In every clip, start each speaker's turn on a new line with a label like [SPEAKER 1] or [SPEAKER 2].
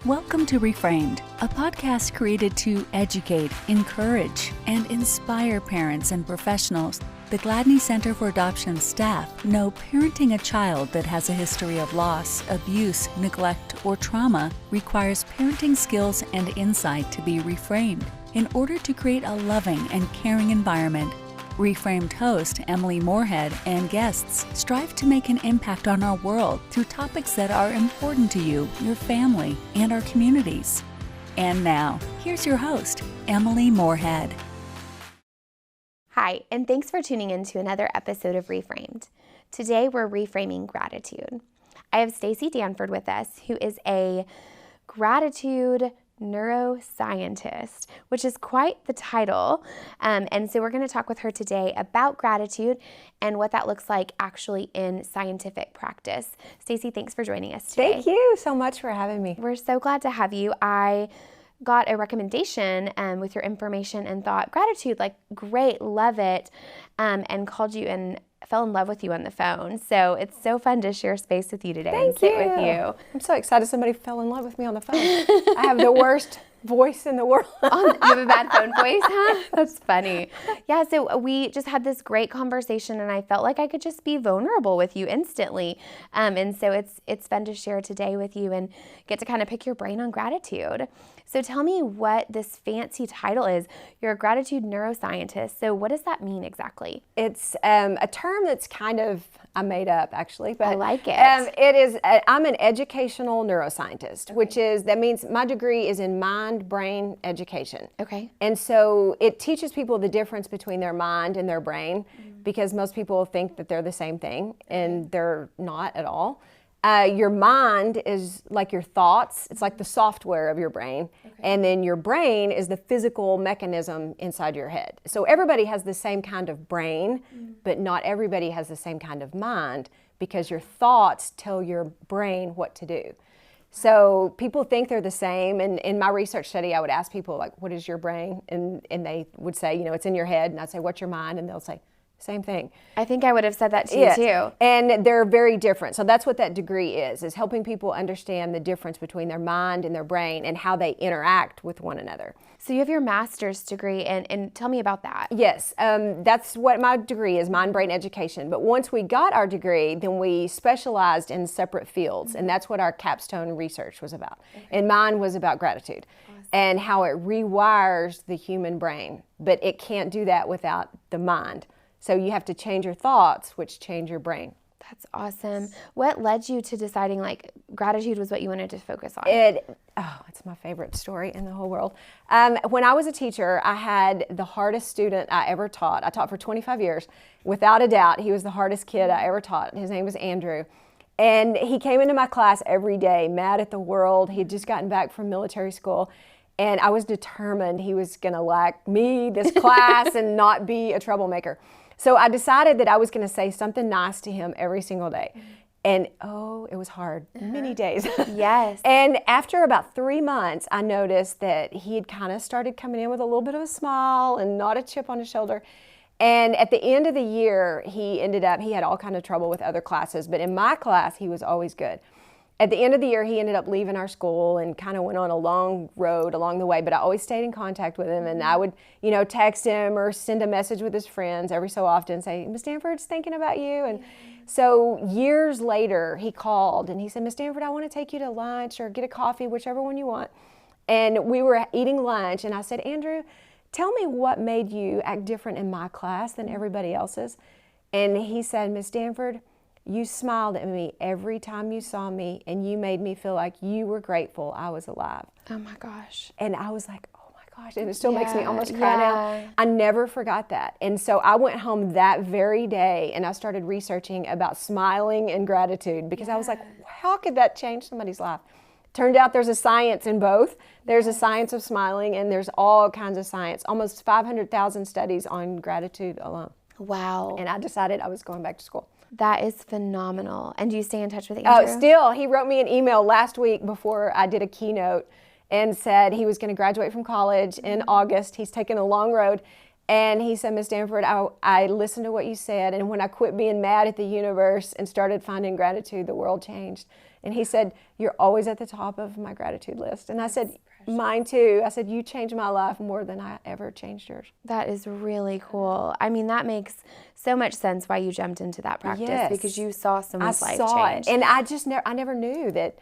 [SPEAKER 1] Welcome to Reframed, a podcast created to educate, encourage, and inspire parents and professionals. The Gladney Center for Adoption staff know parenting a child that has a history of loss, abuse, neglect, or trauma requires parenting skills and insight to be reframed in order to create a loving and caring environment. Reframed host Emily Morehead and guests strive to make an impact on our world through topics that are important to you, your family, and our communities. And now, here's your host, Emily Morehead.
[SPEAKER 2] Hi, and thanks for tuning in to another episode of Reframed. Today, we're reframing gratitude. I have Staci Danford with us, who is a gratitude neuroscientist, which is quite the title. And so we're going to talk with her today about gratitude and what that looks like actually in scientific practice. Staci, thanks for joining us today.
[SPEAKER 3] Thank you so much for having me.
[SPEAKER 2] We're so glad to have you. I got a recommendation with your information and thought, gratitude, like great, love it, and called you and fell in love with you on the phone. So it's so fun to share space with you today and sit with you.
[SPEAKER 3] I'm so excited somebody fell in love with me on the phone. I have the worst voice in the world.
[SPEAKER 2] You have a bad phone voice, huh? That's funny. Yeah, so we just had this great conversation and I felt like I could just be vulnerable with you instantly. And so it's fun to share today with you and get to kind of pick your brain on gratitude. So tell me what this fancy title is. You're a gratitude neuroscientist. So what does that mean exactly?
[SPEAKER 3] It's a term that's kind of, I made up actually, but
[SPEAKER 2] I like it.
[SPEAKER 3] It is, I'm an educational neuroscientist, okay. That means my degree is in mind-brain education.
[SPEAKER 2] Okay.
[SPEAKER 3] And so it teaches people the difference between their mind and their brain, because most people think that they're the same thing, and they're not at all. Your mind is like your thoughts. It's like the software of your brain. Okay. And then your brain is the physical mechanism inside your head. So everybody has the same kind of brain, but not everybody has the same kind of mind, because your thoughts tell your brain what to do. So people think they're the same. And in my research study, I would ask people, like, what is your brain? And they would say, it's in your head. And I'd say, what's your mind? And they'll say, same thing.
[SPEAKER 2] I think I would have said that to you too.
[SPEAKER 3] And they're very different. So that's what that degree is helping people understand the difference between their mind and their brain and how they interact with one another.
[SPEAKER 2] So you have your master's degree, and tell me about that.
[SPEAKER 3] Yes, that's what my degree is, mind-brain education. But once we got our degree, then we specialized in separate fields, and that's what our capstone research was about. Okay. And mine was about gratitude. Awesome. And how it rewires the human brain. But it can't do that without the mind. So you have to change your thoughts, which change your brain.
[SPEAKER 2] That's awesome. What led you to deciding like gratitude was what you wanted to focus on?
[SPEAKER 3] It's my favorite story in the whole world. When I was a teacher, I had the hardest student I ever taught. I taught for 25 years. Without a doubt, he was the hardest kid I ever taught. His name was Andrew. And he came into my class every day, mad at the world. He had just gotten back from military school. And I was determined he was going to like me, this class, and not be a troublemaker. So I decided that I was going to say something nice to him every single day. And it was hard, many days.
[SPEAKER 2] Yes.
[SPEAKER 3] And after about 3 months, I noticed that he had kind of started coming in with a little bit of a smile and not a chip on his shoulder. And at the end of the year, he had all kind of trouble with other classes. But in my class, he was always good. At the end of the year, he ended up leaving our school and kind of went on a long road along the way, but I always stayed in contact with him, and I would, text him or send a message with his friends every so often, say, Miss Danford's thinking about you. And so years later, he called and he said, Miss Danford, I want to take you to lunch or get a coffee, whichever one you want. And we were eating lunch, and I said, Andrew, tell me what made you act different in my class than everybody else's. And he said, Miss Danford, you smiled at me every time you saw me, and you made me feel like you were grateful I was alive.
[SPEAKER 2] Oh my gosh.
[SPEAKER 3] And I was like, oh my gosh, and it still makes me almost cry now. I never forgot that. And so I went home that very day and I started researching about smiling and gratitude, because I was like, how could that change somebody's life? Turned out there's a science in both. There's a science of smiling, and there's all kinds of science, almost 500,000 studies on gratitude alone.
[SPEAKER 2] Wow.
[SPEAKER 3] And I decided I was going back to school.
[SPEAKER 2] That is phenomenal. And do you stay in touch with Andrew?
[SPEAKER 3] Oh, still. He wrote me an email last week before I did a keynote and said he was going to graduate from college in August. He's taken a long road. And he said, Miss Danford, I listened to what you said. And when I quit being mad at the universe and started finding gratitude, the world changed. And he said, you're always at the top of my gratitude list. And I said, mine too. I said, you changed my life more than I ever changed yours.
[SPEAKER 2] That is really cool. I mean, that makes so much sense why you jumped into that practice, because you saw someone's life change.
[SPEAKER 3] And I never knew that,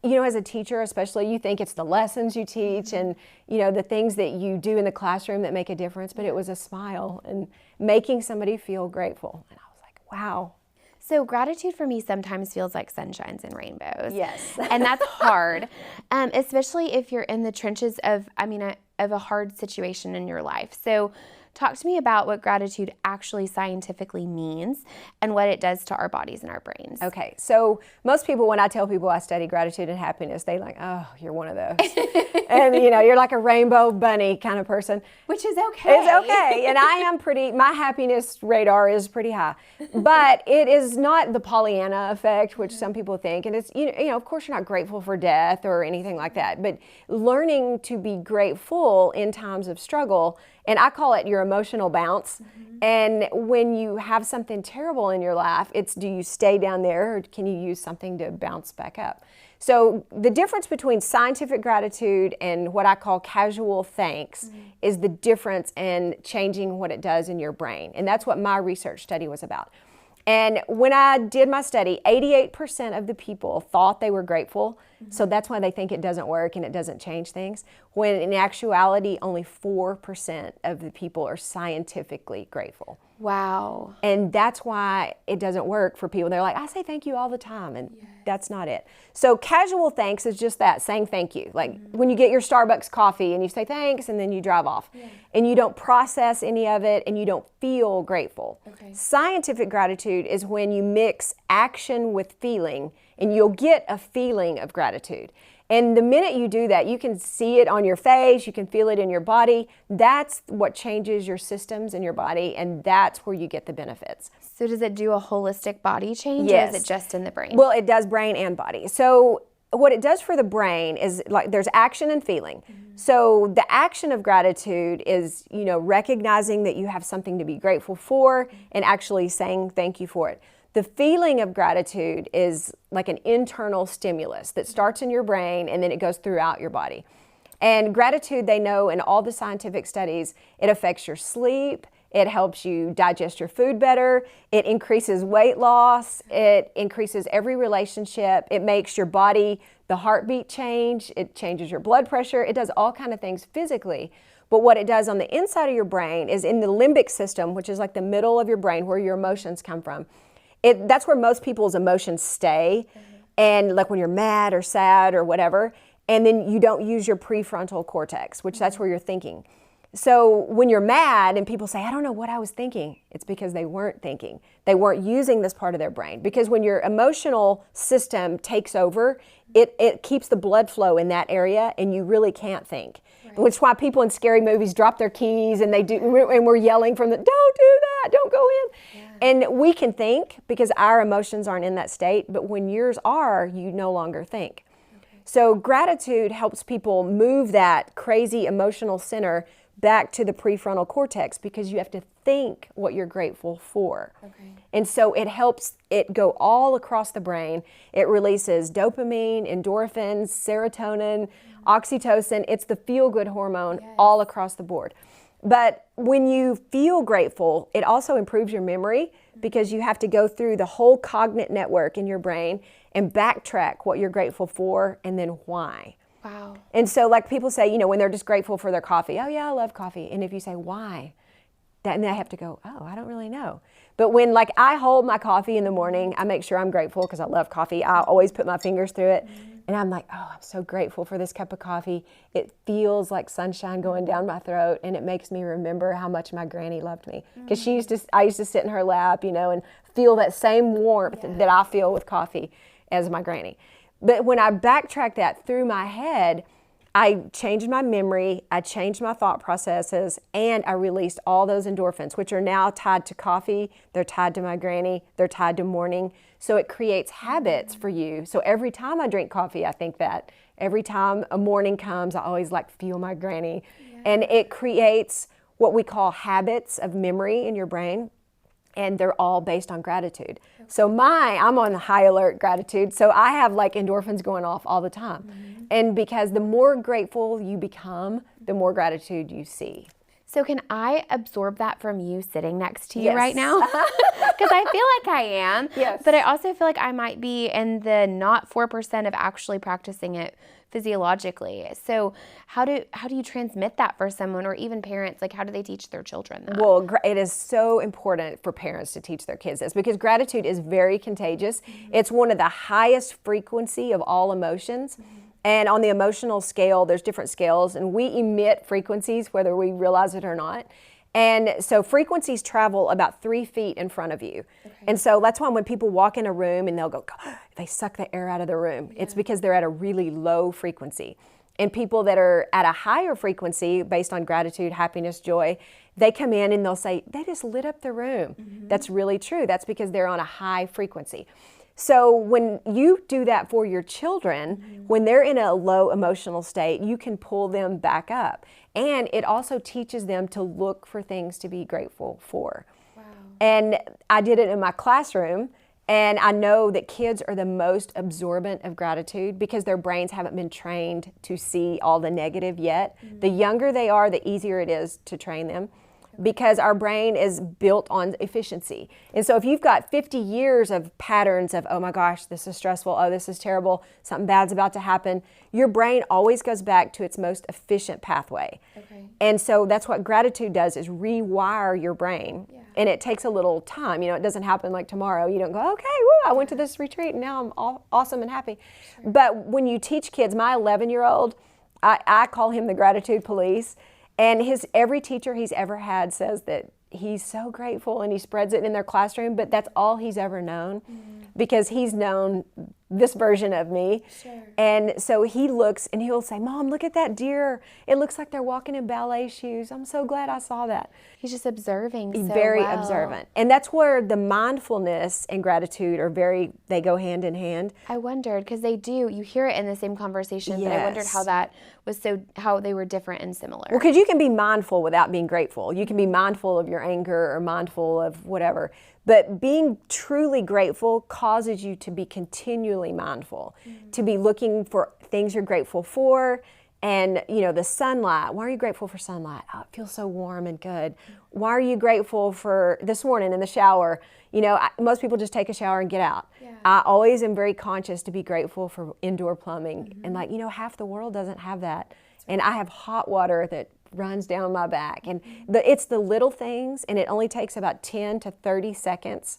[SPEAKER 3] as a teacher especially, you think it's the lessons you teach and, the things that you do in the classroom that make a difference, but it was a smile and making somebody feel grateful. And I was like, wow.
[SPEAKER 2] So gratitude for me sometimes feels like sunshines and rainbows.
[SPEAKER 3] Yes.
[SPEAKER 2] And that's hard, especially if you're in the trenches of a hard situation in your life. So talk to me about what gratitude actually scientifically means and what it does to our bodies and our brains.
[SPEAKER 3] Okay, so most people, when I tell people I study gratitude and happiness, they like, oh, you're one of those. And, you're like a rainbow bunny kind of person.
[SPEAKER 2] Which is okay.
[SPEAKER 3] It's okay. And I am my happiness radar is pretty high. But it is not the Pollyanna effect, which some people think. And it's, of course you're not grateful for death or anything like that. But learning to be grateful in times of struggle, and I call it your emotional bounce. And when you have something terrible in your life, it's, do you stay down there or can you use something to bounce back up? So the difference between scientific gratitude and what I call casual thanks is the difference in changing what it does in your brain. And that's what my research study was about. And when I did my study, 88% of the people thought they were grateful. So that's why they think it doesn't work and it doesn't change things. When in actuality, only 4% of the people are scientifically grateful.
[SPEAKER 2] Wow.
[SPEAKER 3] And that's why it doesn't work for people. They're like, I say thank you all the time. And that's not it. So casual thanks is just that, saying thank you. Like when you get your Starbucks coffee and you say thanks and then you drive off. And you don't process any of it and you don't feel grateful. Scientific gratitude is when you mix action with feeling, and you'll get a feeling of gratitude. And the minute you do that, you can see it on your face, you can feel it in your body. That's what changes your systems in your body, and that's where you get the benefits.
[SPEAKER 2] So does it do a holistic body change,
[SPEAKER 3] Yes.
[SPEAKER 2] or is it just in the brain?
[SPEAKER 3] Well, it does brain and body. So what it does for the brain is, like, there's action and feeling. So the action of gratitude is, recognizing that you have something to be grateful for and actually saying thank you for it. The feeling of gratitude is like an internal stimulus that starts in your brain and then it goes throughout your body. And gratitude, they know in all the scientific studies, it affects your sleep, it helps you digest your food better, it increases weight loss, it increases every relationship, it makes your body, the heartbeat change, it changes your blood pressure, it does all kinds of things physically. But what it does on the inside of your brain is in the limbic system, which is like the middle of your brain where your emotions come from. That's where most people's emotions stay. And like when you're mad or sad or whatever, and then you don't use your prefrontal cortex, which that's where you're thinking. So when you're mad and people say, I don't know what I was thinking, it's because they weren't thinking. They weren't using this part of their brain. Because when your emotional system takes over, it keeps the blood flow in that area and you really can't think. Right. Which is why people in scary movies drop their keys and we're yelling from don't do that, don't go in. Yeah. And we can think because our emotions aren't in that state, but when yours are, you no longer think. Okay. So gratitude helps people move that crazy emotional center back to the prefrontal cortex because you have to think what you're grateful for. Okay. And so it helps it go all across the brain. It releases dopamine, endorphins, serotonin, oxytocin. It's the feel-good hormone all across the board. But when you feel grateful, it also improves your memory because you have to go through the whole cognate network in your brain and backtrack what you're grateful for and then why.
[SPEAKER 2] Wow.
[SPEAKER 3] And so like people say, when they're just grateful for their coffee, oh yeah, I love coffee. And if you say why, then they have to go, oh, I don't really know. But when like I hold my coffee in the morning, I make sure I'm grateful because I love coffee. I always put my fingers through it. And I'm like, oh, I'm so grateful for this cup of coffee. It feels like sunshine going down my throat, and it makes me remember how much my granny loved me. Because I used to sit in her lap, and feel that same warmth that I feel with coffee as my granny. But when I backtrack that through my head, I changed my memory, I changed my thought processes, and I released all those endorphins, which are now tied to coffee, they're tied to my granny, they're tied to morning. So it creates habits for you. So every time I drink coffee, I think that. Every time a morning comes, I always feel my granny. Yeah. And it creates what we call habits of memory in your brain. and they're all based on gratitude. So I'm on high alert gratitude, so I have like endorphins going off all the time. And because the more grateful you become, the more gratitude you see.
[SPEAKER 2] So can I absorb that from you sitting next to you
[SPEAKER 3] Yes.
[SPEAKER 2] right now? Because I feel like I am,
[SPEAKER 3] Yes.
[SPEAKER 2] but I also feel like I might be in the not 4% of actually practicing it physiologically. So how do you transmit that for someone, or even parents? Like, how do they teach their children that?
[SPEAKER 3] Well, it is so important for parents to teach their kids this, because gratitude is very contagious. It's one of the highest frequency of all emotions. And on the emotional scale, there's different scales, and we emit frequencies whether we realize it or not. And so frequencies travel about 3 feet in front of you. And so that's why when people walk in a room and they'll go, they suck the air out of the room, it's because they're at a really low frequency. And people that are at a higher frequency based on gratitude, happiness, joy, they come in and they'll say, they just lit up the room. That's really true. That's because they're on a high frequency. So when you do that for your children, when they're in a low emotional state, you can pull them back up. And it also teaches them to look for things to be grateful for. Wow. And I did it in my classroom, and I know that kids are the most absorbent of gratitude because their brains haven't been trained to see all the negative yet. The younger they are, the easier it is to train them, because our brain is built on efficiency. And so if you've got 50 years of patterns of, oh my gosh, this is stressful, oh, this is terrible, something bad's about to happen, your brain always goes back to its most efficient pathway. And so that's what gratitude does, is rewire your brain. And it takes a little time. It doesn't happen like tomorrow. You don't go, okay, woo, I went to this retreat and now I'm all awesome and happy. But when you teach kids, my 11-year-old, I call him the gratitude police. And every teacher he's ever had says that he's so grateful, and he spreads it in their classroom, but that's all he's ever known, because he's known this version of me. And so he looks and he'll say, Mom, look at that deer. It looks like they're walking in ballet shoes. I'm so glad I saw that.
[SPEAKER 2] He's just observing so
[SPEAKER 3] Very
[SPEAKER 2] well.
[SPEAKER 3] observant. And that's where the mindfulness and gratitude they go hand in hand.
[SPEAKER 2] I wondered, because they do, you hear it in the same conversation, but I wondered how they were different and similar.
[SPEAKER 3] Well, because you can be mindful without being grateful. You can be mindful of your anger or mindful of whatever. But being truly grateful causes you to be continually mindful, to be looking for things you're grateful for. And, the sunlight. Why are you grateful for sunlight? Oh, it feels so warm and good. Why are you grateful for this morning in the shower? Most people just take a shower and get out. I always am very conscious to be grateful for indoor plumbing. And half the world doesn't have that. And I have hot water that runs down my back. And it's the little things, and it only takes about 10 to 30 seconds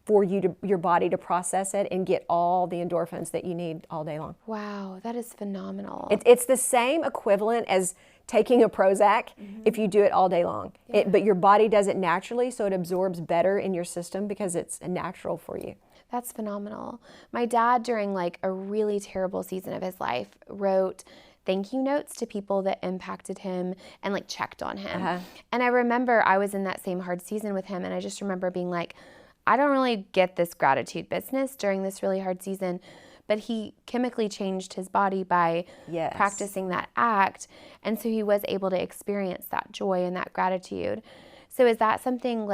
[SPEAKER 3] for your body to process it and get all the endorphins that you need all day long.
[SPEAKER 2] Wow, that is phenomenal.
[SPEAKER 3] It's the same equivalent as taking a Prozac if you do it all day long. But your body does it naturally, so it absorbs better in your system because it's natural for you.
[SPEAKER 2] That's phenomenal. My dad, during a really terrible season of his life, wrote thank you notes to people that impacted him and checked on him. And I remember I was in that same hard season with him, and I just remember being like, I don't really get this gratitude business during this really hard season, but he chemically changed his body by practicing that act, and so he was able to experience that joy and that gratitude. So is that something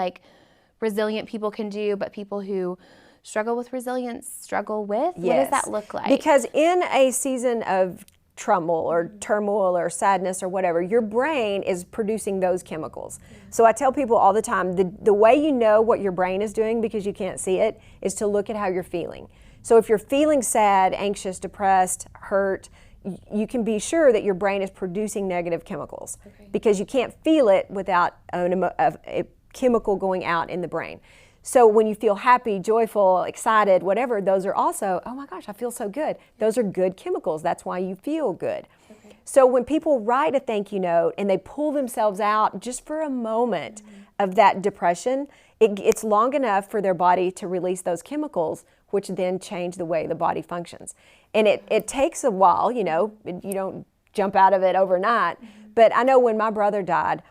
[SPEAKER 2] resilient people can do, but people who struggle with resilience struggle with? What does that look like?
[SPEAKER 3] Because in a season of turmoil or sadness or whatever, your brain is producing those chemicals. So I tell people all the time, the way you know what your brain is doing, because you can't see it, is to look at how you're feeling. So if you're feeling sad, anxious, depressed, hurt, you can be sure that your brain is producing negative chemicals, because you can't feel it without a chemical going out in the brain. So when you feel happy, joyful, excited, whatever, those are also, oh my gosh, I feel so good. Those are good chemicals. That's why you feel good. So when people write a thank you note and they pull themselves out just for a moment of that depression, it's long enough for their body to release those chemicals, which then change the way the body functions. And it takes a while, you don't jump out of it overnight. But I know when my brother died,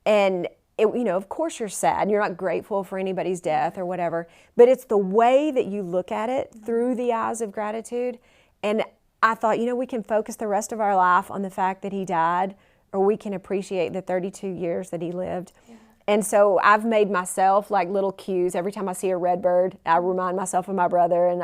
[SPEAKER 3] and of course you're sad. You're not grateful for anybody's death or whatever, but it's the way that you look at it through the eyes of gratitude. And I thought, we can focus the rest of our life on the fact that he died, or we can appreciate the 32 years that he lived. And so I've made myself like little cues. Every time I see a red bird, I remind myself of my brother, and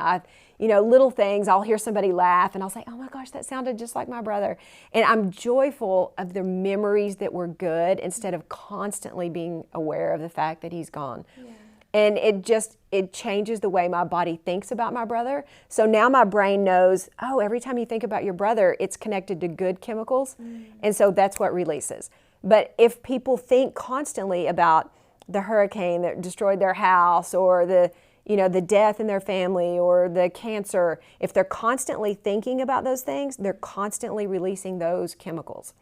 [SPEAKER 3] little things. I'll hear somebody laugh and I'll say, oh my gosh, that sounded just like my brother. And I'm joyful of the memories that were good instead of constantly being aware of the fact that he's gone. Yeah. And it changes the way my body thinks about my brother. So now my brain knows, oh, every time you think about your brother, it's connected to good chemicals. And so that's what releases. But if people think constantly about the hurricane that destroyed their house, or the death in their family, or the cancer, if they're constantly thinking about those things, they're constantly releasing those chemicals.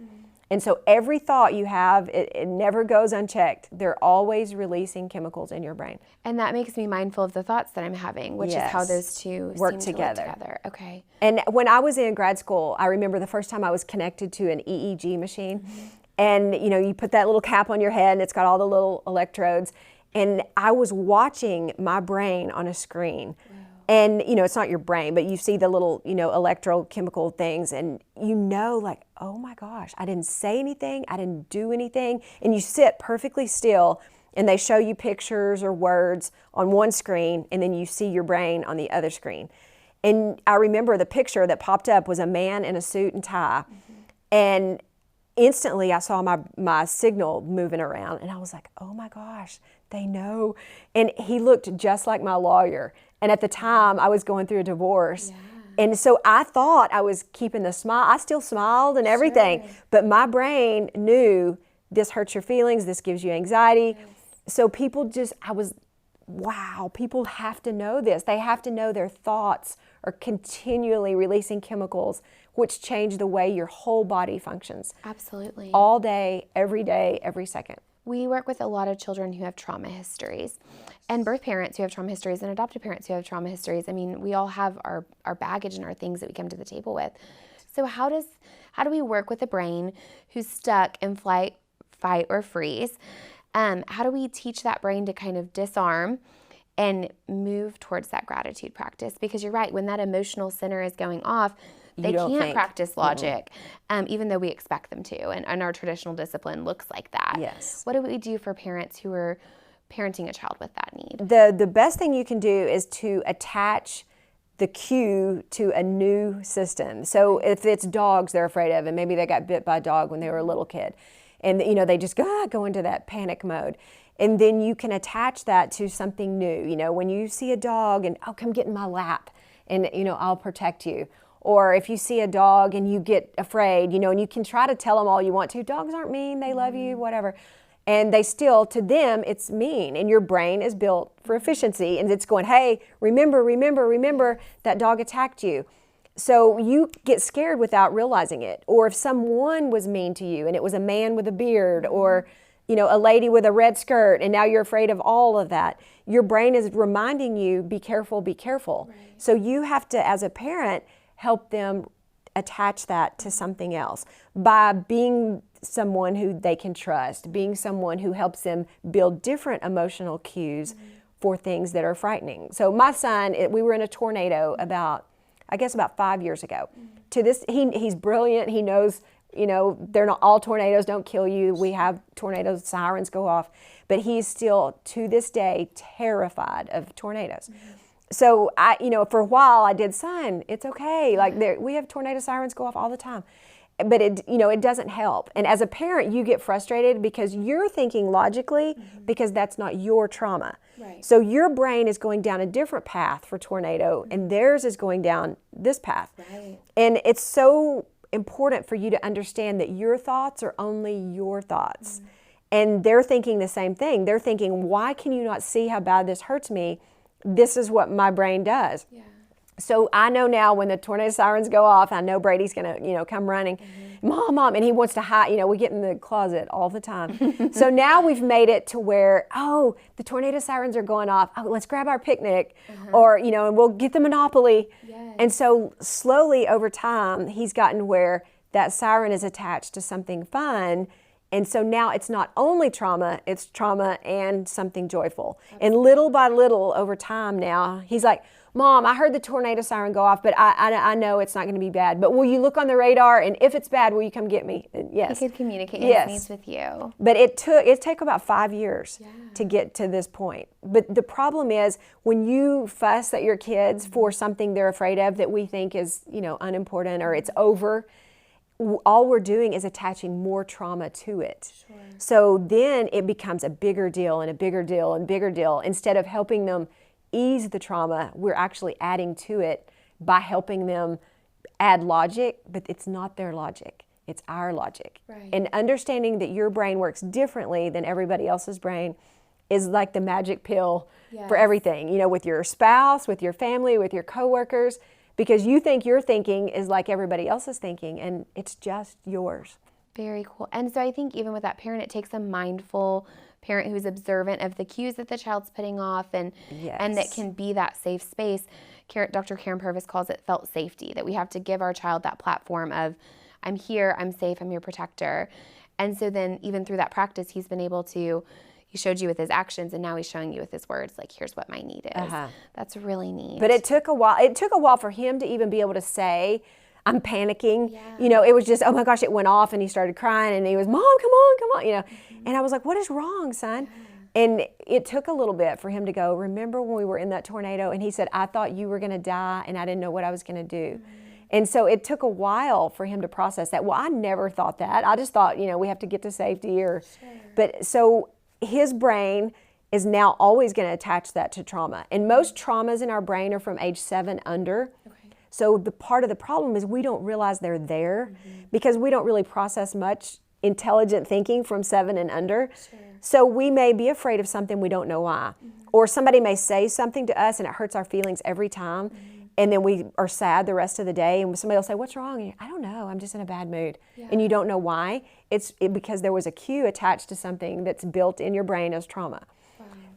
[SPEAKER 3] And so every thought you have, it never goes unchecked. They're always releasing chemicals in your brain.
[SPEAKER 2] And that makes me mindful of the thoughts that I'm having, which is how those two
[SPEAKER 3] work
[SPEAKER 2] seem
[SPEAKER 3] together.
[SPEAKER 2] To work together. Okay.
[SPEAKER 3] And when I was in grad school, I remember the first time I was connected to an EEG machine. And you put that little cap on your head and it's got all the little electrodes. And I was watching my brain on a screen. Wow. And, it's not your brain, but you see the little, electrochemical things, and like, oh my gosh, I didn't say anything, I didn't do anything. And you sit perfectly still, and they show you pictures or words on one screen, and then you see your brain on the other screen. And I remember the picture that popped up was a man in a suit and tie. And instantly I saw my signal moving around, and I was like, oh my gosh, they know. And he looked just like my lawyer. And at the time I was going through a divorce. Yeah. And so I thought I was keeping the smile. I still smiled and everything, but my brain knew this hurts your feelings, this gives you anxiety. Yes. So people wow, people have to know this. They have to know their thoughts are continually releasing chemicals which change the way your whole body functions.
[SPEAKER 2] Absolutely.
[SPEAKER 3] All day, every second.
[SPEAKER 2] We work with a lot of children who have trauma histories, and birth parents who have trauma histories, and adoptive parents who have trauma histories. I mean, we all have our baggage and our things that we come to the table with. So how do we work with a brain who's stuck in flight, fight, or freeze? How do we teach that brain to kind of disarm and move towards that gratitude practice? Because you're right, when that emotional center is going off, they can't practice logic, even though we expect them to. And our traditional discipline looks like that.
[SPEAKER 3] Yes.
[SPEAKER 2] What do we do for parents who are parenting a child with that need?
[SPEAKER 3] The best thing you can do is to attach the cue to a new system. So if it's dogs they're afraid of, and maybe they got bit by a dog when they were a little kid, and they just go into that panic mode. And then you can attach that to something new. When you see a dog and, oh, come get in my lap, and I'll protect you. Or if you see a dog and you get afraid, and you can try to tell them all you want to, dogs aren't mean, they love you, whatever. And they still, to them, it's mean. And your brain is built for efficiency, and it's going, hey, remember that dog attacked you. So you get scared without realizing it. Or if someone was mean to you and it was a man with a beard, or a lady with a red skirt, and now you're afraid of all of that, your brain is reminding you, be careful. Right. So you have to, as a parent, help them attach that to something else by being someone who they can trust, being someone who helps them build different emotional cues for things that are frightening. So my son, we were in a tornado about 5 years ago. To this, he's brilliant. He knows, they're not all tornadoes don't kill you. We have tornadoes, sirens go off, but he's still to this day terrified of tornadoes. So for a while I did, son, it's okay. Like we have tornado sirens go off all the time, but it doesn't help. And as a parent, you get frustrated because you're thinking logically because that's not your trauma. Right. So your brain is going down a different path for tornado, and theirs is going down this path. Right. And it's so important for you to understand that your thoughts are only your thoughts. And they're thinking the same thing. They're thinking, why can you not see how bad this hurts me? This is what my brain does. Yeah. So I know now when the tornado sirens go off, I know Brady's going to, come running. Mom, and he wants to hide. We get in the closet all the time. So now we've made it to where, the tornado sirens are going off. Oh, let's grab our picnic, or, and we'll get the Monopoly. Yes. And so slowly over time, he's gotten where that siren is attached to something fun. And so now it's not only trauma, it's trauma and something joyful. Absolutely. And little by little over time now, he's like, Mom, I heard the tornado siren go off, but I know it's not going to be bad. But will you look on the radar, and if it's bad, will you come get me? And yes.
[SPEAKER 2] He could communicate his needs with you.
[SPEAKER 3] But it took about 5 years to get to this point. But the problem is when you fuss at your kids for something they're afraid of that we think is, unimportant or it's over, all we're doing is attaching more trauma to it. Sure. So then it becomes a bigger deal and a bigger deal and bigger deal. Instead of helping them ease the trauma, we're actually adding to it by helping them add logic, but it's not their logic. It's our logic. Right. And understanding that your brain works differently than everybody else's brain is like the magic pill for everything. With your spouse, with your family, with your coworkers, because you think your thinking is like everybody else's thinking, and it's just yours.
[SPEAKER 2] Very cool. And so I think even with that parent, it takes a mindful parent who's observant of the cues that the child's putting off and that can be that safe space. Dr. Karen Purvis calls it felt safety, that we have to give our child that platform of, I'm here, I'm safe, I'm your protector. And so then even through that practice, he's been able to, he showed you with his actions, and now he's showing you with his words, like, here's what my need is. That's really neat.
[SPEAKER 3] But it took a while. It took a while for him to even be able to say, I'm panicking. It was just, oh my gosh, it went off, and he started crying, and he was, Mom, come on. And I was like, what is wrong, son? And it took a little bit for him to go, remember when we were in that tornado? And he said, I thought you were going to die, and I didn't know what I was going to do. And so it took a while for him to process that. Well, I never thought that. I just thought, we have to get to safety. But so his brain is now always going to attach that to trauma. And most traumas in our brain are from age 7 under. So the part of the problem is we don't realize they're there because we don't really process much intelligent thinking from 7 and under. So we may be afraid of something, we don't know why. Or somebody may say something to us and it hurts our feelings every time. And then we are sad the rest of the day, and somebody will say, what's wrong? And I don't know, I'm just in a bad mood. And you don't know why. It's because there was a cue attached to something that's built in your brain as trauma.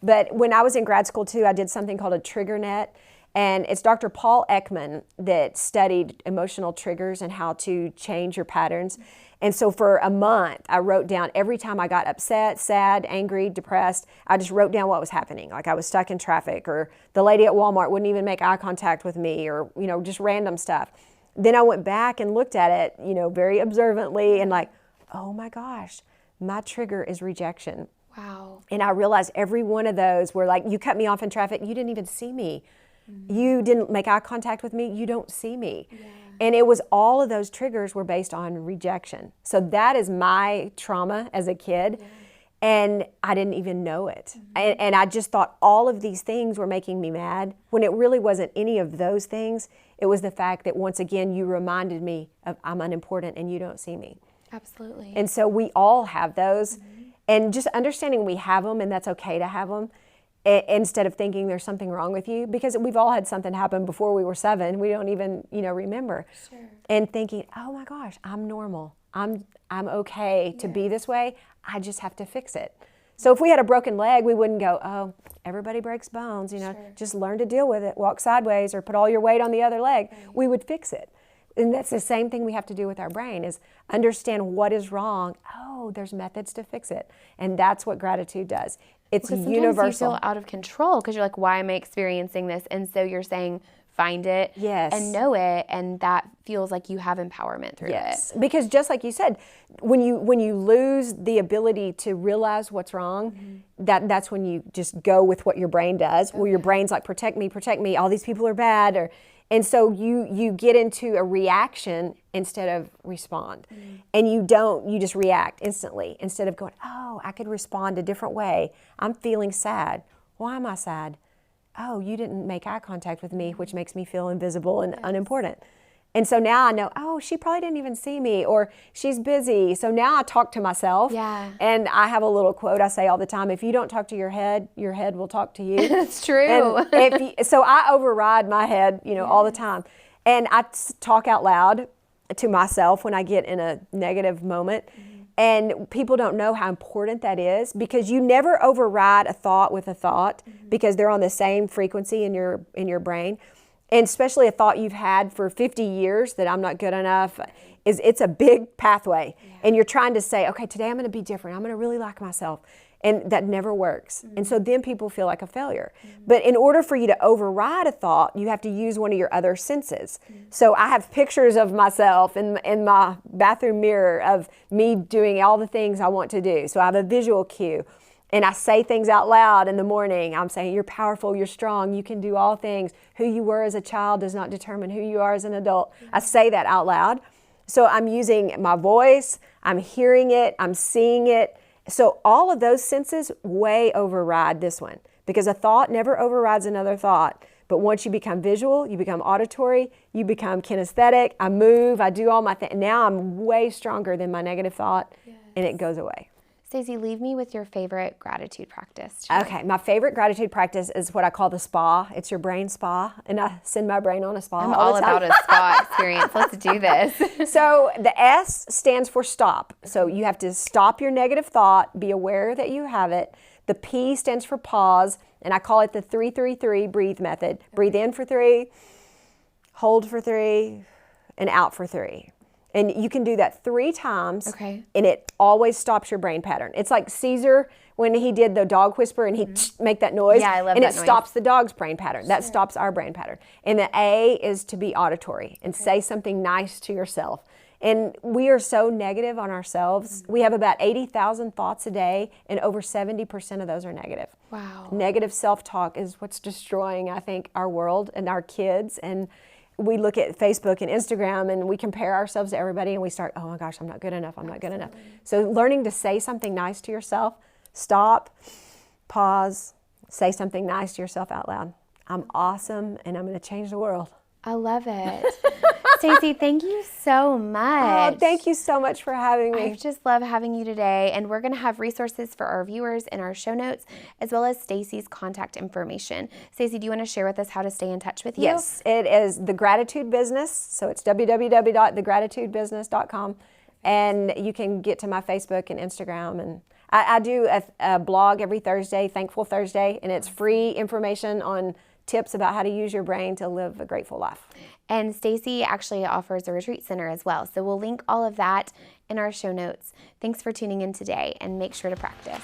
[SPEAKER 3] But when I was in grad school too, I did something called a trigger net. And it's Dr. Paul Ekman that studied emotional triggers and how to change your patterns. And so for a month, I wrote down every time I got upset, sad, angry, depressed, I just wrote down what was happening. Like I was stuck in traffic, or the lady at Walmart wouldn't even make eye contact with me, or, just random stuff. Then I went back and looked at it, very observantly, and like, oh my gosh, my trigger is rejection.
[SPEAKER 2] Wow.
[SPEAKER 3] And I realized every one of those were like, you cut me off in traffic, you didn't even see me. You didn't make eye contact with me, you don't see me. And it was all of those triggers were based on rejection. So that is my trauma as a kid. And I didn't even know it. And I just thought all of these things were making me mad when it really wasn't any of those things. It was the fact that once again, you reminded me of I'm unimportant and you don't see me.
[SPEAKER 2] Absolutely.
[SPEAKER 3] And so we all have those. And just understanding we have them and that's okay to have them, instead of thinking there's something wrong with you, because we've all had something happen before we were 7. We don't even, remember. And thinking, oh my gosh, I'm normal. I'm okay to be this way. I just have to fix it. So if we had a broken leg, we wouldn't go, oh, everybody breaks bones, just learn to deal with it. Walk sideways or put all your weight on the other leg. We would fix it. And that's the same thing we have to do with our brain, is understand what is wrong. Oh, there's methods to fix it. And that's what gratitude does. It's universal.
[SPEAKER 2] You feel out of control because you're like, why am I experiencing this? And so you're saying, find it and know it, and that feels like you have empowerment through it.
[SPEAKER 3] Because just like you said, when you lose the ability to realize what's wrong, that's when you just go with what your brain does, where your brain's like, protect me, all these people are bad, and so you get into a reaction instead of respond. And you just react instantly instead of going, oh, I could respond a different way. I'm feeling sad. Why am I sad? Oh, you didn't make eye contact with me, which makes me feel invisible and unimportant. And so now I know, oh, she probably didn't even see me, or she's busy. So now I talk to myself. And I have a little quote I say all the time: if you don't talk to your head will talk to you.
[SPEAKER 2] That's true.
[SPEAKER 3] So I override my head, all the time. And I talk out loud to myself when I get in a negative moment. And people don't know how important that is, because you never override a thought with a thought, because they're on the same frequency in your brain. And especially a thought you've had for 50 years that I'm not good enough, it's a big pathway. And you're trying to say, okay, today I'm going to be different. I'm going to really like myself. And that never works. And so then people feel like a failure. But in order for you to override a thought, you have to use one of your other senses. So I have pictures of myself in my bathroom mirror of me doing all the things I want to do. So I have a visual cue. And I say things out loud in the morning. I'm saying, you're powerful, you're strong, you can do all things. Who you were as a child does not determine who you are as an adult. I say that out loud. So I'm using my voice, I'm hearing it, I'm seeing it. So all of those senses way override this one, because a thought never overrides another thought. But once you become visual, you become auditory, you become kinesthetic, I move, I do all my things. Now I'm way stronger than my negative thought, and it goes away.
[SPEAKER 2] Staci, leave me with your favorite gratitude practice.
[SPEAKER 3] Okay, my favorite gratitude practice is what I call the spa. It's your brain spa, and I send my brain on a spa.
[SPEAKER 2] I'm all about a spa experience. Let's do this.
[SPEAKER 3] So the S stands for stop. So you have to stop your negative thought, be aware that you have it. The P stands for pause, and I call it the 3-3-3 breathe method. Breathe in for 3, hold for 3, and out for 3. And you can do that 3 times, and it always stops your brain pattern. It's like Caesar when he did the dog whisper and he make that noise.
[SPEAKER 2] Yeah, I love
[SPEAKER 3] and
[SPEAKER 2] that
[SPEAKER 3] it
[SPEAKER 2] noise.
[SPEAKER 3] stops the dog's brain pattern. That stops our brain pattern. And the A is to be auditory and say something nice to yourself. And we are so negative on ourselves. We have about 80,000 thoughts a day, and over 70% of those are negative.
[SPEAKER 2] Wow.
[SPEAKER 3] Negative self-talk is what's destroying, I think, our world and our kids. And we look at Facebook and Instagram and we compare ourselves to everybody and we start, oh my gosh, I'm not good enough, I'm not good enough. So learning to say something nice to yourself, stop, pause, say something nice to yourself out loud. I'm awesome and I'm going to change the world.
[SPEAKER 2] I love it. Staci, thank you so much.
[SPEAKER 3] Oh, thank you so much for having me.
[SPEAKER 2] I just love having you today, and we're going to have resources for our viewers in our show notes, as well as Staci's contact information. Staci, do you want to share with us how to stay in touch with you?
[SPEAKER 3] Yes, it is The Gratitude Business, so it's www.thegratitudebusiness.com, and you can get to my Facebook and Instagram, and I do a blog every Thursday, Thankful Thursday, and it's free information on tips about how to use your brain to live a grateful life.
[SPEAKER 2] And Staci actually offers a retreat center as well. So we'll link all of that in our show notes. Thanks for tuning in today, and make sure to practice.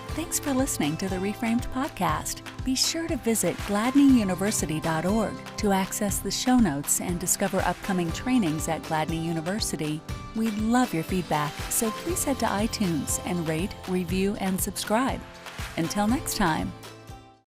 [SPEAKER 1] Thanks for listening to the Reframed podcast. Be sure to visit gladneyuniversity.org to access the show notes and discover upcoming trainings at Gladney University. We'd love your feedback, so please head to iTunes and rate, review, and subscribe. Until next time.